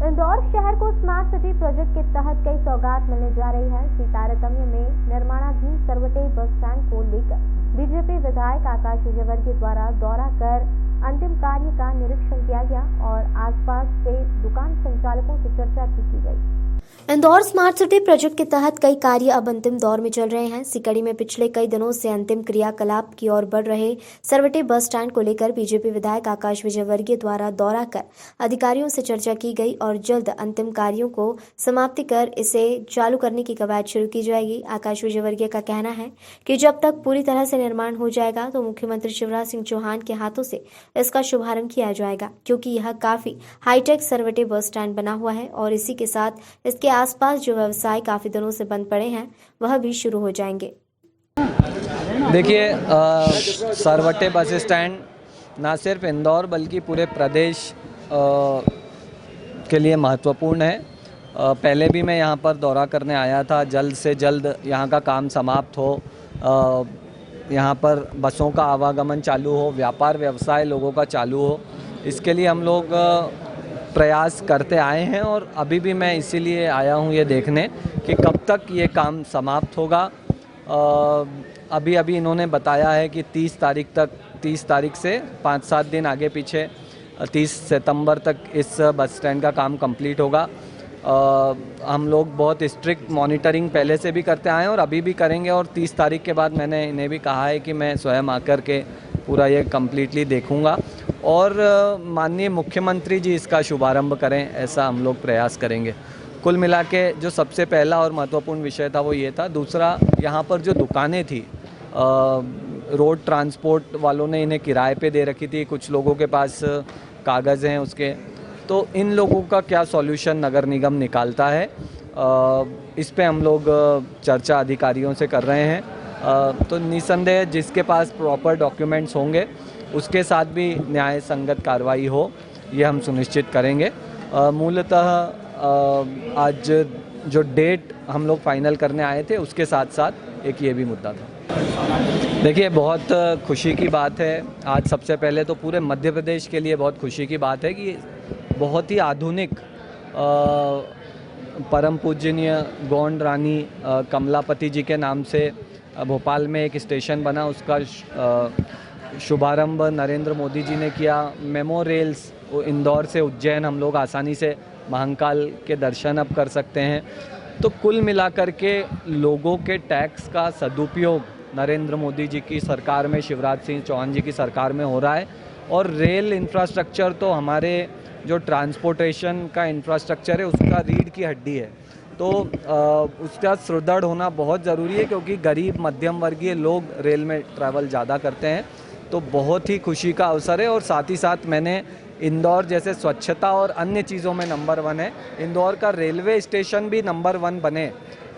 इंदौर शहर को smart city project के तहत कई सौगात मिलने जा रही है। इसी तारतम्य में निर्माणाधीन सरवटे बस स्टैंड को लेकर बीजेपी विधायक आकाश विजयवर्गीय द्वारा दौरा कर अंतिम कार्य का निरीक्षण किया गया और आसपास के दुकान संचालकों से चर्चा भी की गई। इंदौर स्मार्ट सिटी प्रोजेक्ट के तहत कई कार्य अब अंतिम दौर में चल रहे हैं। इसी कड़ी में पिछले कई दिनों से अंतिम क्रियाकलाप की ओर बढ़ रहे सरवटे बस स्टैंड को लेकर बीजेपी विधायक आकाश विजयवर्गीय द्वारा दौरा कर अधिकारियों से चर्चा की गई और जल्द अंतिम कार्यों को समाप्ति कर इसे चालू करने की कवायद शुरू की जाएगी। आकाश विजयवर्गीय का कहना है कि जब तक पूरी तरह से निर्माण हो जाएगा तो मुख्यमंत्री शिवराज सिंह चौहान के हाथों से इसका शुभारंभ किया जाएगा, क्योंकि यह काफी हाईटेक सरवटे बस स्टैंड बना हुआ है और इसी के साथ इसके आसपास जो व्यवसाय काफी दिनों से बंद पड़े हैं वह भी शुरू हो जाएंगे। देखिए, सरवटे बस स्टैंड ना सिर्फ इंदौर बल्कि पूरे प्रदेश के लिए महत्वपूर्ण है। पहले भी मैं यहाँ पर दौरा करने आया था। जल्द से जल्द यहाँ का काम समाप्त हो, यहाँ पर बसों का आवागमन चालू हो, व्यापार व्यवसाय लोगों का चालू हो, इसके लिए हम लोग प्रयास करते आए हैं और अभी भी मैं इसीलिए आया हूँ ये देखने कि कब तक ये काम समाप्त होगा। अभी इन्होंने बताया है कि 30 तारीख से 5-7 दिन आगे पीछे 30 सितंबर तक इस बस स्टैंड का काम कंप्लीट होगा। हम लोग बहुत स्ट्रिक्ट मॉनिटरिंग पहले से भी करते आए हैं और अभी भी करेंगे और 30 तारीख के बाद मैंने इन्हें भी कहा है कि मैं स्वयं आकर के पूरा ये कम्प्लीटली देखूंगा और माननीय मुख्यमंत्री जी इसका शुभारंभ करें, ऐसा हम लोग प्रयास करेंगे। कुल मिला के जो सबसे पहला और महत्वपूर्ण विषय था वो ये था। दूसरा, यहाँ पर जो दुकानें थी, रोड ट्रांसपोर्ट वालों ने इन्हें किराए पे दे रखी थी, कुछ लोगों के पास कागज़ हैं उसके, तो इन लोगों का क्या सॉल्यूशन नगर निगम निकालता है, इस पे हम लोग चर्चा अधिकारियों से कर रहे हैं। तो निसंदेह जिसके पास प्रॉपर डॉक्यूमेंट्स होंगे उसके साथ भी न्याय संगत कार्रवाई हो, ये हम सुनिश्चित करेंगे। मूलतः आज जो डेट हम लोग फाइनल करने आए थे उसके साथ साथ एक ये भी मुद्दा था। देखिए, बहुत खुशी की बात है। आज सबसे पहले तो पूरे मध्य प्रदेश के लिए बहुत खुशी की बात है कि बहुत ही आधुनिक परम पूजनीय गोंड रानी कमलापति जी के नाम से भोपाल में एक स्टेशन बना, उसका शुभारंभ नरेंद्र मोदी जी ने किया। मेमो रेल्स इंदौर से उज्जैन हम लोग आसानी से महाकाल के दर्शन अब कर सकते हैं। तो कुल मिलाकर के लोगों के टैक्स का सदुपयोग नरेंद्र मोदी जी की सरकार में, शिवराज सिंह चौहान जी की सरकार में हो रहा है और रेल इंफ्रास्ट्रक्चर तो हमारे जो ट्रांसपोर्टेशन का इंफ्रास्ट्रक्चर है उसका रीढ़ की हड्डी है। तो उसका सुदृढ़ होना बहुत ज़रूरी है, क्योंकि गरीब मध्यम वर्गीय लोग रेल में ट्रैवल ज़्यादा करते हैं। तो बहुत ही खुशी का अवसर है और साथ ही साथ मैंने इंदौर जैसे स्वच्छता और अन्य चीज़ों में नंबर 1 है, इंदौर का रेलवे स्टेशन भी नंबर 1 बने,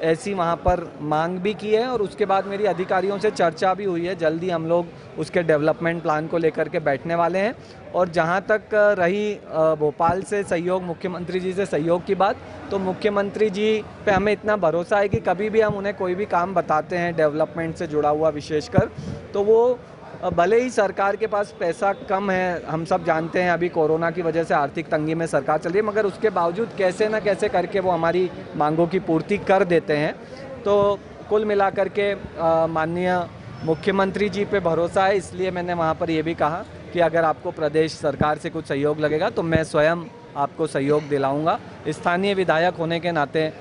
ऐसी वहाँ पर मांग भी की है और उसके बाद मेरी अधिकारियों से चर्चा भी हुई है। जल्दी हम लोग उसके डेवलपमेंट प्लान को लेकर के बैठने वाले हैं। और जहाँ तक रही भोपाल से सहयोग, मुख्यमंत्री जी से सहयोग की बात, तो मुख्यमंत्री जी पे हमें इतना भरोसा है कि कभी भी हम उन्हें कोई भी काम बताते हैं डेवलपमेंट से जुड़ा हुआ विशेषकर, तो वो भले ही सरकार के पास पैसा कम है, हम सब जानते हैं अभी कोरोना की वजह से आर्थिक तंगी में सरकार चल रही है, मगर उसके बावजूद कैसे न कैसे करके वो हमारी मांगों की पूर्ति कर देते हैं। तो कुल मिलाकर के माननीय मुख्यमंत्री जी पे भरोसा है, इसलिए मैंने वहाँ पर ये भी कहा कि अगर आपको प्रदेश सरकार से कुछ सहयोग लगेगा तो मैं स्वयं आपको सहयोग दिलाऊँगा। स्थानीय विधायक होने के नाते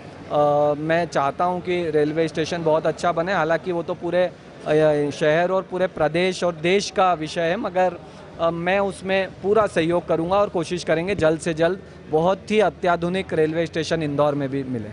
मैं चाहता हूँ कि रेलवे स्टेशन बहुत अच्छा बने। हालाँकि वो तो पूरे शहर और पूरे प्रदेश और देश का विषय है, मगर मैं उसमें पूरा सहयोग करूंगा और कोशिश करेंगे जल्द से जल्द बहुत ही अत्याधुनिक रेलवे स्टेशन इंदौर में भी मिले।